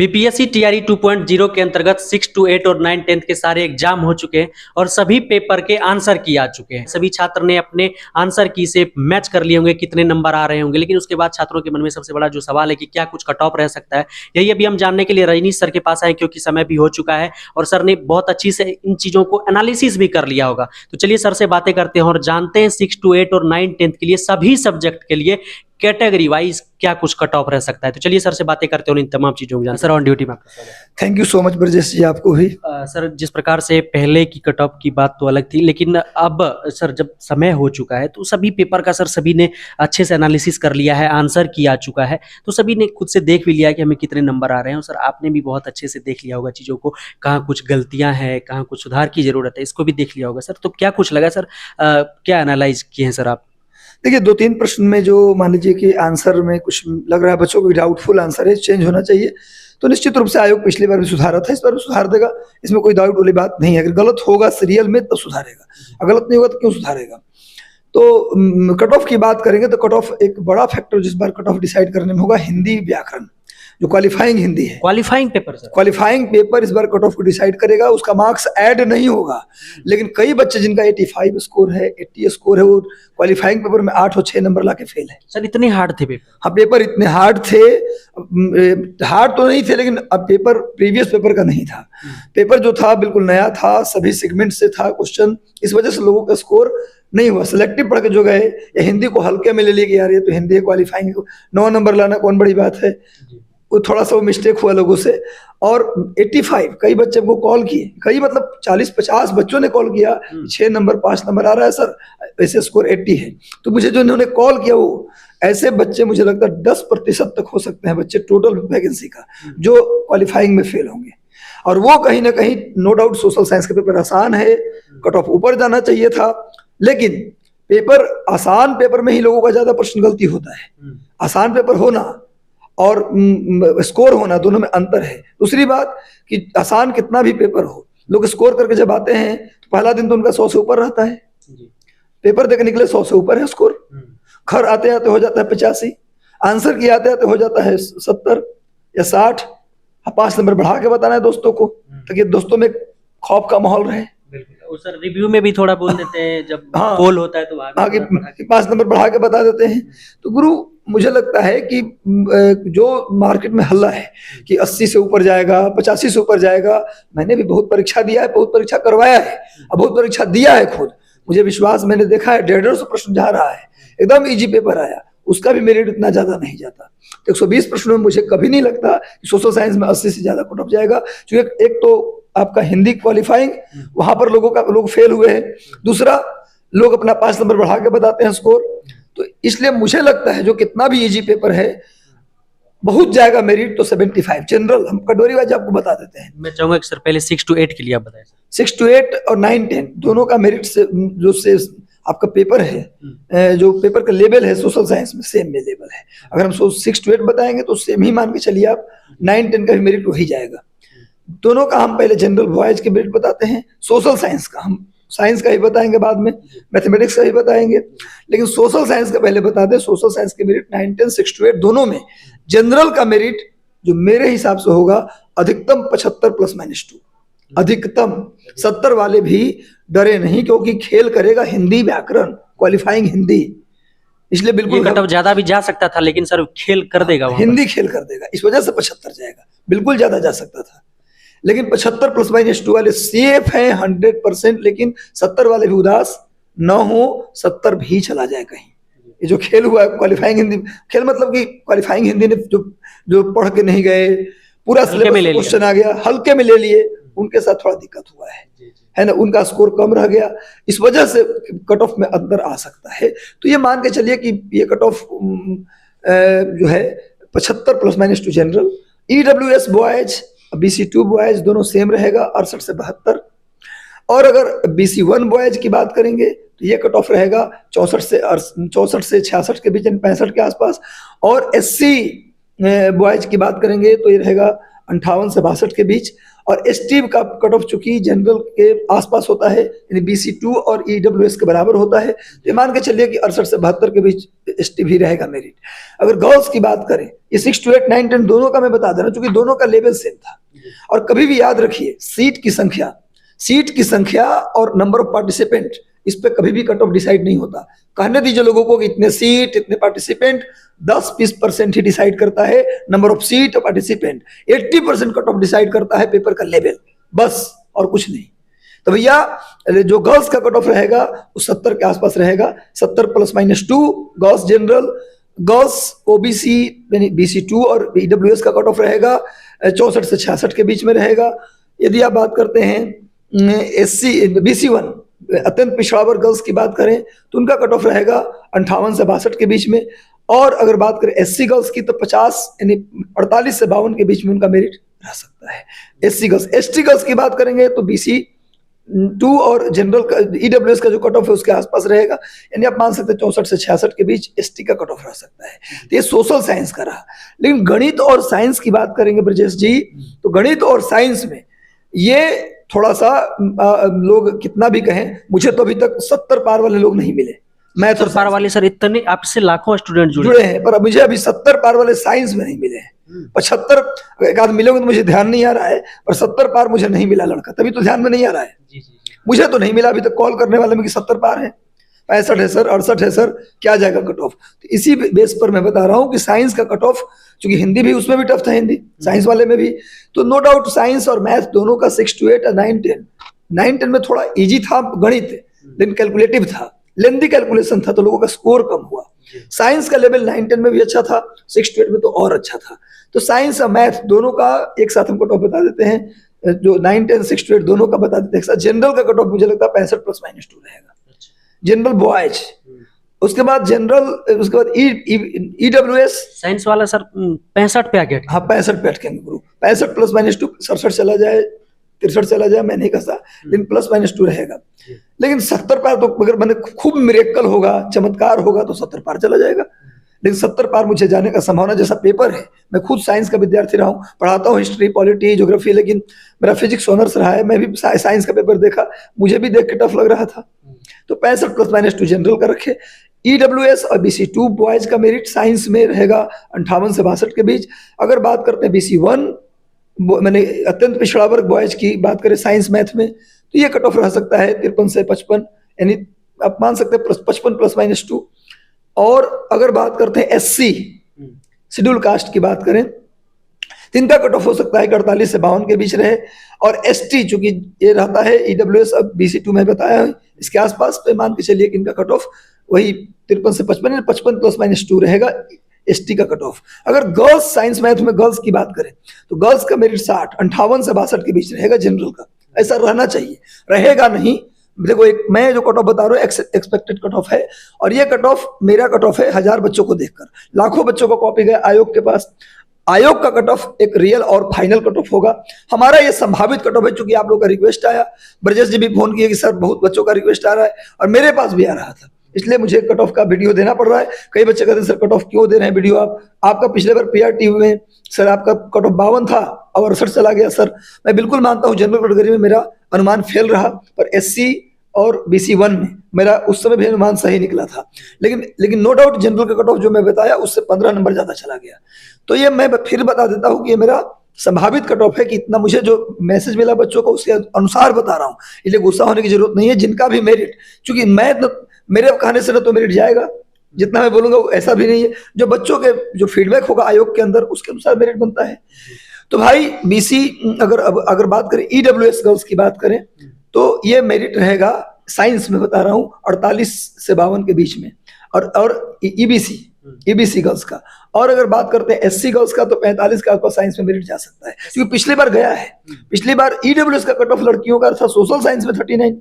BPSC TRE 2.0 के अंतर्गत 6 to 8 और 9 10th के सारे एग्जाम हो चुके हैं और सभी पेपर के आंसर की आ चुके हैं। सभी छात्र ने अपने आंसर की से मैच कर लिए होंगे, कितने नंबर आ रहे होंगे। लेकिन उसके बाद छात्रों के मन में सबसे बड़ा जो सवाल है कि क्या कुछ कट ऑफ रह सकता है, यही अभी हम जानने के लिए रजनीश सर के पास आए, क्योंकि समय भी हो चुका है और सर ने बहुत अच्छी से इन चीजों को एनालिसिस भी कर लिया होगा। तो चलिए सर से बातें करते हैं और जानते हैं 6 to 8 और 9 10th के लिए सभी सब्जेक्ट के लिए कैटेगरी वाइज क्या कुछ कट ऑफ रह सकता है। तो चलिए सर से बातें करते हैं और इन तमाम चीजों को जानते हैं। सर ऑन ड्यूटी में आपका thank you so much Brajesh ji, आपको भी। सर जिस प्रकार से पहले की कट ऑफ की बात तो अलग थी, लेकिन अब सर जब समय हो चुका है तो सभी पेपर का सर सभी ने अच्छे से एनालिसिस कर लिया है, आंसर किया चुका है, तो सभी ने खुद से देख भी लिया है कि हमें कितने नंबर आ रहे हैं। और सर आपने भी बहुत अच्छे से देख लिया होगा चीज़ों को, कहाँ कुछ गलतियाँ हैं, कहाँ कुछ सुधार की जरूरत है, इसको भी देख लिया होगा। सर तो क्या कुछ लगा सर, क्या एनालाइज किए हैं सर आप? देखिए, 2-3 प्रश्न में जो मान लीजिए कि आंसर में कुछ लग रहा है बच्चों को डाउटफुल आंसर है, चेंज होना चाहिए, तो निश्चित रूप से आयोग पिछली बार भी सुधारा था, इस बार भी सुधार देगा, इसमें कोई डाउट वाली बात नहीं है। अगर गलत होगा सीरियल में तो सुधारेगा, अगर गलत नहीं होगा तो क्यों सुधारेगा। तो कट ऑफ की बात करेंगे तो कट ऑफ एक बड़ा फैक्टर जिस बार कट ऑफ डिसाइड करने में होगा हिंदी व्याकरण, जो क्वालिफाइंग हिंदी है। Qualifying paper sir, qualifying paper इस बार कट ऑफ को डिसाइड करेगा। उसका मार्क्स ऐड नहीं होगा, लेकिन कई बच्चे जिनका 85 स्कोर है, 80 स्कोर है, वो क्वालिफाइंग पेपर में 8 और 6 नंबर लाके फेल है। सर इतने हार्ड थे पेपर? हाँ, पेपर इतने हार्ड थे, हार्ड तो नहीं थे, लेकिन अब पेपर प्रीवियस पेपर का नहीं था। पेपर जो था बिल्कुल नया था, सभी सेगमेंट से था क्वेश्चन, इस वजह से लोगों का स्कोर नहीं हुआ। सिलेक्टिव पढ़ के जो गए या हिंदी को हल्के में ले लिए कि यार ये तो हिंदी है, क्वालिफाइंग 9 नंबर लाना कौन बड़ी बात है, वो थोड़ा सा वो मिस्टेक हुआ लोगों से। और 85 कई बच्चे को कॉल किए, कई मतलब 40-50 बच्चों ने कॉल किया, 6 नंबर 5 नंबर आ रहा है सर, ऐसे स्कोर 80 है। तो मुझे जो इन्होंने कॉल किया, वो ऐसे बच्चे मुझे लगता है 10% तक हो सकते हैं बच्चे टोटल वैकेंसी का जो क्वालिफाइंग में फेल होंगे। और वो कहीं ना कहीं नो डाउट सोशल साइंस का पेपर आसान है, कट ऑफ ऊपर जाना चाहिए था, लेकिन पेपर आसान पेपर में ही लोगों का ज्यादा प्रश्न गलती होता है। आसान पेपर होना और स्कोर होना दोनों में अंतर है। दूसरी बात कि आसान कितना भी पेपर हो, लोग स्कोर करके जब आते हैं तो पहला दिन तो उनका 100 से ऊपर रहता है, पेपर देकर निकले 100 से ऊपर है स्कोर, घर आते आते हो जाता है 85, आंसर किए आते आते हो जाता है 70 या 60। 5 नंबर बढ़ा के बताना है दोस्तों को, ताकि दोस्तों में खौफ का माहौल रहे। और सर रिव्यू में भी थोड़ा बोल देते हैं जब पोल होता है तो आगे 5 नंबर बढ़ा के बता देते हैं। तो गुरु मुझे लगता है कि जो मार्केट में हल्ला है कि 80 से ऊपर जाएगा, 85 से ऊपर जाएगा, मैंने भी बहुत परीक्षा दिया है, बहुत परीक्षा करवाया है, अब बहुत परीक्षा दिया है खुद, मुझे विश्वास, मैंने देखा है 150 प्रश्न जा रहा है, एकदम इजी पेपर आया, उसका भी मेरिट इतना ज्यादा नहीं जाता। तो 120 प्रश्नों में मुझे कभी नहीं लगता कि सोशल साइंस में 80 से ज्यादा कट ऑफ जाएगा, क्योंकि एक तो आपका हिंदी क्वालिफाइंग, वहां पर लोग फेल हुए हैं, दूसरा लोग अपना 5 नंबर बढ़ा के बताते हैं स्कोर। तो इसलिए मुझे लगता है जो कितना भी इजी पेपर है बहुत जाएगा मेरिट तो 75 जनरल। हम कैटेगरी वाइज आपको बता देते हैं। मैं चाहूंगा कि सर पहले 6 to 8 के लिए आप बताएं। 6 to 8 और 9 10 दोनों का मेरिट से जो से आपका पेपर है, जो पेपर का लेवल है सोशल साइंस में सेम में लेवल है। अगर हम 6 to 8 बताएंगे तो सेम ही मान के चलिए आप, 9 10 का भी मेरिट वही जाएगा। दोनों का हम पहले जनरल बॉयज के मेरिट बताते हैं, सोशल साइंस का हम साइंस का ही बताएंगे बाद में, मैथमेटिक्स का ही बताएंगे, लेकिन सोशल साइंस का पहले बता दें। सोशल साइंस के मेरिट 9 10 6 to 8 दोनों में। जनरल का मेरिट जो मेरे हिसाब से होगा अधिकतम 75 ±2, अधिकतम 70 वाले भी डरे नहीं, क्योंकि खेल करेगा हिंदी व्याकरण, क्वालिफाइंग हिंदी, इसलिए बिल्कुल कट ऑफ ज्यादा भी जा सकता था, लेकिन सर खेल कर देगा, हिंदी खेल कर देगा, इस वजह से 75 जाएगा। बिल्कुल ज्यादा जा सकता था, लेकिन 75 ±2 वाले सेफ हैं 100%, लेकिन 70 वाले भी उदास न हो, 70 भी चला जाए कहीं। ये जो खेल हुआ क्वालिफाइंग हिंदी, खेल मतलब कि क्वालिफाइंग हिंदी ने जो पढ़ के नहीं गए, पूरा सिलेबस क्वेश्चन आ गया, हल्के में ले लिए, उनके साथ थोड़ा दिक्कत हुआ है ना, उनका स्कोर कम रह गया, इस वजह से कट ऑफ में अंदर आ सकता है। तो ये मान के चलिए कि ये कट ऑफ जो है 75 ±2 general. EWS boys, BC2 boys दोनों सेम रहेगा 68 से 72। और अगर BC1 बॉयज की बात करेंगे तो ये कट ऑफ रहेगा 64 से 66 के बीच, 65 के आसपास। और SC बॉयज की बात करेंगे तो ये रहेगा 58 से 62 के बीच। और एसटी का कट ऑफ चूंकि जनरल के आसपास होता है, यानी BC2 और EWS के बराबर होता है, तो मान के चलिए कि 68 से 72 के बीच एसटी भी रहेगा मेरिट। अगर गर्ल्स की बात करें, ये 6 to 8, 9, 10 दोनों का मैं बता दे रहा हूँ, चूंकि दोनों का लेवल सेम था। और कभी भी याद रखिए, सीट की संख्या और नंबर ऑफ पार्टिसिपेंट, इस पे कभी भी कट ऑफ डिसाइड नहीं होता। कहने दीजिए लोगों को कि इतने सीट, इतने पार्टिसिपेंट, 10-20% ही डिसाइड करता है नंबर ऑफ सीट और पार्टिसिपेंट। 80% कट ऑफ डिसाइड करता है पेपर का लेवल, बस और कुछ नहीं। तो भैया जो गर्ल्स का कट ऑफ रहेगा वो 70 के आसपास रहेगा, 70 ±2 गर्ल्स जनरल। गर्ल्स OBC यानी BC2 और EWS का कट ऑफ रहेगा 64 से 66 के बीच में रहेगा। यदि आप बात करते हैं BC1 अत्यंत पिछड़ा वर्ग गर्ल्स की बात करें तो उनका कट ऑफ रहेगा 58 से 62 के बीच में। और अगर बात करें SC गर्ल्स की तो 50 यानी 48 से 52 के बीच में उनका मेरिट रह सकता है, SC गर्ल्स। ST गर्ल्स की बात करेंगे तो BC2 और जनरल का EWS का जो कट ऑफ है उसके आसपास रहेगा, यानी आप मान सकते हैं 64 से 66 के बीच ST का कट ऑफ रह सकता है। तो ये सोशल साइंस का रहा। लेकिन गणित और साइंस की बात करेंगे ब्रजेश जी, तो गणित और साइंस में ये थोड़ा सा लोग कितना भी कहें, मुझे तो अभी तक 70 पार वाले लोग नहीं मिले। मैं 70 पार वाले सर इतने, आपसे लाखों स्टूडेंट जुड़े हैं, पर मुझे अभी 70 पार वाले साइंस में नहीं मिले हैं। 75 एक आध मिले तो मुझे ध्यान नहीं आ रहा है, पर 70 पार मुझे नहीं मिला लड़का, तभी तो ध्यान में नहीं आ रहा है। मुझे तो नहीं मिला अभी तक कॉल करने वाले में कि 70 पार है, 65 है सर, 68 है सर, क्या जाएगा कट ऑफ। तो इसी बेस पर मैं बता रहा हूँ कि साइंस का कट ऑफ, चूंकि हिंदी भी उसमें भी टफ था, हिंदी साइंस वाले में भी, तो नो डाउट साइंस और मैथ दोनों का 6 to 8 और 9, 10। 9, 10 में थोड़ा इजी था गणित, लेकिन कैलकुलेटिव था, लेंथी कैलकुलेशन था, तो लोगों का स्कोर कम हुआ। साइंस का लेवल 9, 10 में भी अच्छा था, 6 to 8 में तो और अच्छा था। तो साइंस और मैथ दोनों का एक साथ हम कट ऑफ बता देते हैं, जो 9, 10, 6 to 8 दोनों का बता देते हैं। जनरल का कट ऑफ मुझे लगता है 65 ±2 रहेगा, जनरल बॉयज। उसके बाद जनरल, उसके बाद EWS साइंस वाला सर 65 पे आ गया। हाँ 65 पे अटकेंगे गुरु, 65 ±2, 67 चला जाए, 63 चला जाए, मैं नहीं कहता, लेकिन ±2 रहेगा। लेकिन 70 पार तो अगर मैंने खूब मिरेकल होगा, चमत्कार होगा तो 70 पार चला जाएगा। लेकिन 70 पार मुझे जाने का संभावना, जैसा पेपर है, मैं खुद साइंस का विद्यार्थी रहा हूँ, पढ़ाता हूँ हिस्ट्री, पॉलिटी, ज्योग्राफी, लेकिन मेरा फिजिक्स ऑनर्स रहा है, मैं भी साइंस का पेपर देखा, मुझे भी देख के टफ लग रहा था। तो 65 ±2 जनरल का रखे। EWS और BC2 बॉयज का मेरिट साइंस में रहेगा 58 से 62 के बीच। अगर बात करते हैं BC1 मैंने अत्यंत पिछड़ा वर्ग बॉयज की बात करें साइंस मैथ में, तो ये कट ऑफ रह सकता है 53 से 55, यानी आप मान सकते हैं 55 ±2। और अगर बात करते हैं SC शेड्यूल कास्ट की बात करें, इनका कट ऑफ हो सकता है 48 से 52 के बीच रहे। और ST चूंकि ये रहता है EWS और BC2 में बताया है इसके आसपास, तो मान के चलिए कि इनका कट ऑफ वही 53 से 55, 55 ±2 रहेगा ST का कट ऑफ। अगर गर्ल्स साइंस मैथ में गर्ल्स की बात करें तो गर्ल्स का मेरिट 58 से 62 के बीच रहेगा जनरल का, ऐसा रहना चाहिए, रहेगा नहीं। देखो एक मैं जो कट ऑफ बता रहा हूँ एक्सपेक्टेड कट ऑफ है, और ये कट ऑफ मेरा कट ऑफ है 1000 बच्चों को देखकर, लाखों बच्चों का कॉपी गया आयोग के पास। आयोग का कट ऑफ एक रियल और फाइनल कट ऑफ होगा, हमारा ये संभावित कट ऑफ है। चूंकि आप लोगों का रिक्वेस्ट आया, ब्रजेश जी भी फोन किए कि सर बहुत बच्चों का रिक्वेस्ट आ रहा है, और मेरे पास भी आ रहा था, इसलिए मुझे कट ऑफ का वीडियो देना पड़ रहा है। कई बच्चे कहते हैं सर कट ऑफ क्यों दे रहे हैं वीडियो आप, आपका पिछले बार PRT में सर आपका कट ऑफ 52 था और 68 चला गया। सर मैं बिल्कुल मानता हूँ जनरल कैटेगरी में मेरा अनुमान फेल रहा, पर SC और BC1 में मेरा उस समय भी अनुमान सही निकला था। लेकिन नो डाउट जनरल का कट ऑफ जो मैं बताया उससे 15 नंबर ज्यादा चला गया। तो ये मैं फिर बता देता हूँ कि ये मेरा संभावित कट ऑफ है, कि इतना मुझे जो मैसेज मिला बच्चों को उसके अनुसार बता रहा हूँ, इसलिए गुस्सा होने की जरूरत नहीं है। जिनका भी मेरिट, चूंकि मैं मेरे कहने से ना तो मेरिट जाएगा, जितना मैं बोलूंगा वो ऐसा भी नहीं है, जो बच्चों के जो फीडबैक होगा आयोग के अंदर उसके अनुसार मेरिट बनता है। तो भाई BC अगर बात करें EWS गर्ल्स की बात करें तो ये मेरिट रहेगा साइंस में बता रहा हूँ 48 से 52 के बीच में, और EBC गर्ल्स का। और अगर बात करते हैं SC गर्ल्स का तो 45 के आसपास साइंस में मेरिट जा सकता है, क्योंकि पिछली बार गया है। पिछली बार EWS का कट ऑफ लड़कियों का था सोशल साइंस में 39,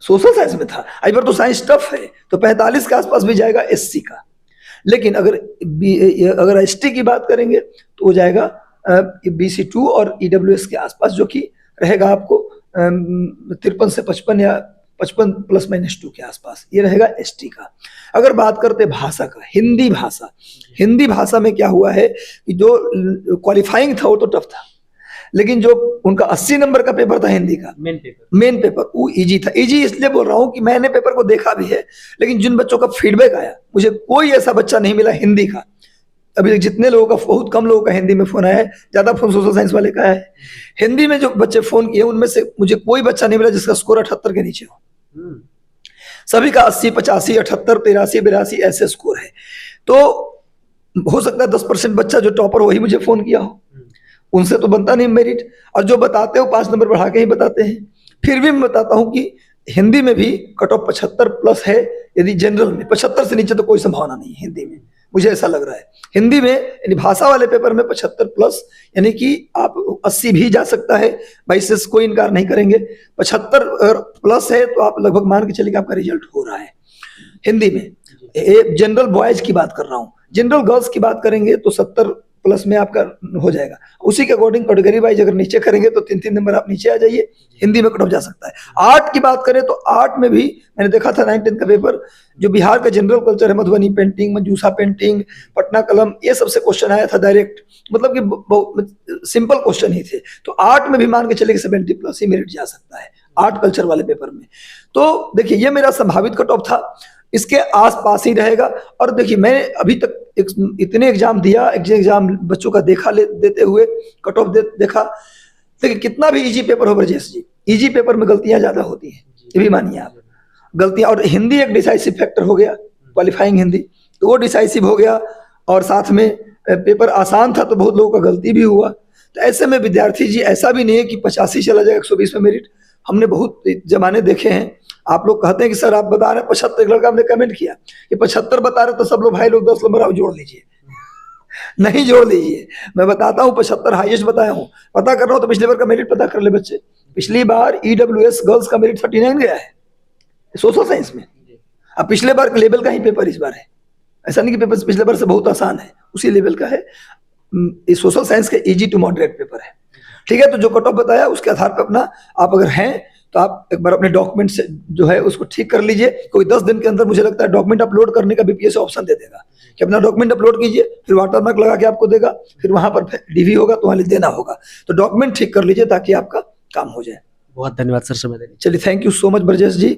सोशल साइंस में था। इस बार तो साइंस टफ है, तो 45 के आसपास भी जाएगा SC का। लेकिन अगर ST की बात करेंगे तो हो जाएगा BC2 और EWS के आसपास, जो कि रहेगा आपको 53 से 55 या 55 ± 2 के आसपास, ये रहेगा एसटी का। अगर बात करते भाषा का, हिंदी भाषा, हिंदी भाषा में क्या हुआ है कि जो क्वालिफाइंग था वो तो टफ था, लेकिन जो उनका 80 नंबर का पेपर था हिंदी का, मेन पेपर वो इजी था। इजी इसलिए बोल रहा हूँ कि मैंने पेपर को देखा भी है, लेकिन जिन बच्चों का फीडबैक आया, मुझे कोई ऐसा बच्चा नहीं मिला हिंदी का, अभी तक जितने लोगों का, बहुत कम लोगों का हिंदी में फोन आया है, ज्यादा फोन सोशल साइंस वाले का है। हिंदी में जो बच्चे फोन किए उनमें से मुझे कोई बच्चा नहीं मिला जिसका स्कोर 78 के नीचे हो। सभी का 80, 85, 78, 83, 82 ऐसे स्कोर है। तो हो सकता है 10% बच्चा जो टॉपर वही मुझे फोन किया हो, उनसे तो बनता नहीं मेरिट। और जो बताते हो 5 नंबर बढ़ा के ही बताते हैं। फिर भी मैं बताता हूं कि हिंदी में भी कट ऑफ 75+ है, यदि जनरल में 75 से नीचे तो कोई संभावना नहीं है हिंदी में, मुझे ऐसा लग रहा है। हिंदी में यानी भाषा वाले पेपर में 75+, यानी कि आप 80 भी जा सकता है, 22 से कोई इनकार नहीं करेंगे। 75+ है तो आप लगभग मान के चलिए कि आपका रिजल्ट हो रहा है हिंदी में। जनरल बॉयज की बात कर रहा हूँ, जनरल गर्ल्स की बात करेंगे तो 70+ में आपका हो जाएगा। उसी के अकॉर्डिंग कैटेगरी वाइज अगर नीचे करेंगे तो 3-3 नंबर आप नीचे आ जाइए, हिंदी में कट ऑफ जा सकता है। आर्ट की बात करें तो आर्ट में भी मैंने देखा था 9-10 का पेपर, जो बिहार का जनरल कल्चर है, मधुबनी पेंटिंग, मंजूसा पेंटिंग, पटना कलम, ये सबसे क्वेश्चन आया था डायरेक्ट, मतलब कि सिंपल क्वेश्चन ही थे। तो आर्ट में भी मान के चले 70+ ही मेरिट जा सकता है आर्ट कल्चर वाले पेपर में। तो देखिए ये मेरा संभावित कट ऑफ था, इसके आसपास ही रहेगा। और देखिए मैंने अभी तक इतने एग्जाम दिया, एग्जाम बच्चों का देखा देते हुए कट ऑफ देखा। देखिए कितना भी इजी पेपर हो ब्रजेश जी, इजी पेपर में गलतियां ज्यादा होती हैं, ये भी मानिए आप, गलतियां। और हिंदी एक डिसाइसिव फैक्टर हो गया, क्वालिफाइंग हिंदी, तो वो डिसाइसिव हो गया। और साथ में पेपर आसान था तो बहुत लोगों का गलती भी हुआ। तो ऐसे में विद्यार्थी जी, ऐसा भी नहीं है कि 85 चला जाएगा 120 में मेरिट। हमने बहुत जमाने देखे हैं। आप लोग कहते हैं कि सर आप बता रहे हैं 75, लड़का हमने कमेंट किया कि 75 बता रहे, तो सब लोग भाई लोग 10 नंबर आप जोड़ लीजिए। नहीं जोड़ लीजिए, मैं बताता हूँ 75 हाईएस्ट बताया हूँ। पता कर रहा हूँ तो पिछले बार का मेरिट पता कर ले बच्चे। पिछली बार EWS गर्ल्स का मेरिट 39 गया है सोशल साइंस में। अब पिछले बार का लेवल का ही पेपर इस बार है, ऐसा नहीं कि पेपर पिछले बार से बहुत आसान है, उसी लेवल का है। सोशल साइंस का इजी टू मॉडरेट पेपर है, ठीक है। तो जो कट ऑफ बताया उसके आधार पर अपना, आप अगर हैं तो आप एक बार अपने डॉक्यूमेंट से जो है उसको ठीक कर लीजिए। कोई 10 दिन के अंदर मुझे लगता है डॉक्यूमेंट अपलोड करने का BPSC ऑप्शन दे देगा कि अपना डॉक्यूमेंट अपलोड कीजिए, फिर वाटरमार्क लगा के आपको देगा, फिर वहां पर DV होगा तो वहां देना होगा। तो डॉक्यूमेंट ठीक कर लीजिए ताकि आपका काम हो जाए। बहुत धन्यवाद सर समय देने। चलिए, thank you so much Brajesh ji.